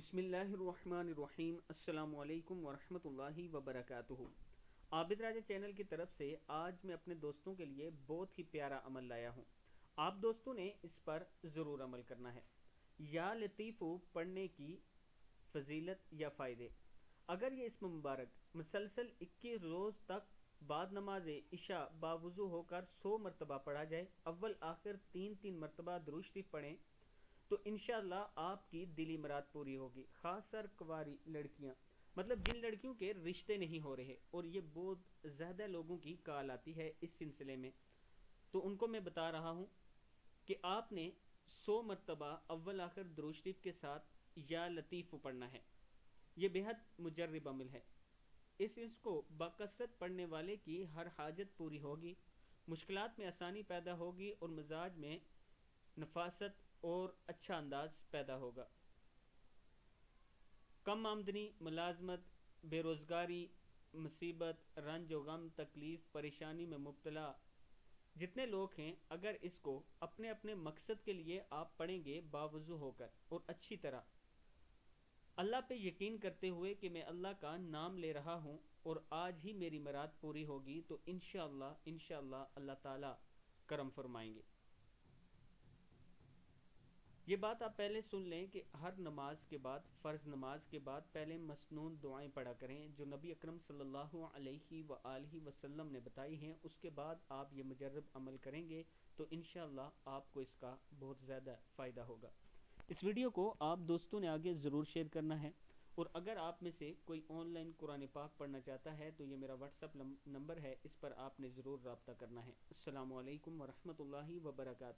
بسم اللہ الرحمن الرحیم۔ السلام علیکم ورحمۃ اللہ وبرکاتہ۔ عابد راجہ چینل کی طرف سے آج میں اپنے دوستوں کے لیے بہت ہی پیارا عمل لایا ہوں۔ آپ دوستوں نے اس پر ضرور عمل کرنا ہے۔ یا لطیفو پڑھنے کی فضیلت یا فائدے۔ اگر یہ اسم مبارک مسلسل 21 روز تک بعد نماز عشاء باوضو ہو کر 100 مرتبہ پڑھا جائے، اول آخر 3 مرتبہ درود شریف پڑھیں، تو انشاءاللہ آپ کی دلی مراد پوری ہوگی۔ خاص کر کنواری لڑکیاں، مطلب جن لڑکیوں کے رشتے نہیں ہو رہے، اور یہ بہت زیادہ لوگوں کی کال آتی ہے اس سلسلے میں، تو ان کو میں بتا رہا ہوں کہ آپ نے 100 مرتبہ اول آخر درود شریف کے ساتھ یا لطیف پڑھنا ہے۔ یہ بہت مجرب عمل ہے۔ اس کو بکثرت پڑھنے والے کی ہر حاجت پوری ہوگی، مشکلات میں آسانی پیدا ہوگی، اور مزاج میں نفاست اور اچھا انداز پیدا ہوگا۔ کم آمدنی، ملازمت، بے روزگاری، مصیبت، رنج و غم، تکلیف، پریشانی میں مبتلا جتنے لوگ ہیں، اگر اس کو اپنے اپنے مقصد کے لیے آپ پڑھیں گے باوضو ہو کر اور اچھی طرح، اللہ پہ یقین کرتے ہوئے کہ میں اللہ کا نام لے رہا ہوں اور آج ہی میری مراد پوری ہوگی، تو انشاءاللہ اللہ تعالی کرم فرمائیں گے۔ یہ بات آپ پہلے سن لیں کہ ہر نماز کے بعد، فرض نماز کے بعد پہلے مسنون دعائیں پڑھا کریں جو نبی اکرم صلی اللہ علیہ وآلہ وسلم نے بتائی ہیں۔ اس کے بعد آپ یہ مجرب عمل کریں گے تو انشاءاللہ آپ کو اس کا بہت زیادہ فائدہ ہوگا۔ اس ویڈیو کو آپ دوستوں نے آگے ضرور شیئر کرنا ہے، اور اگر آپ میں سے کوئی آن لائن قرآن پاک پڑھنا چاہتا ہے تو یہ میرا واٹس ایپ نمبر ہے، اس پر آپ نے ضرور رابطہ کرنا ہے۔ السلام علیکم ورحمۃ اللہ وبرکاتہ۔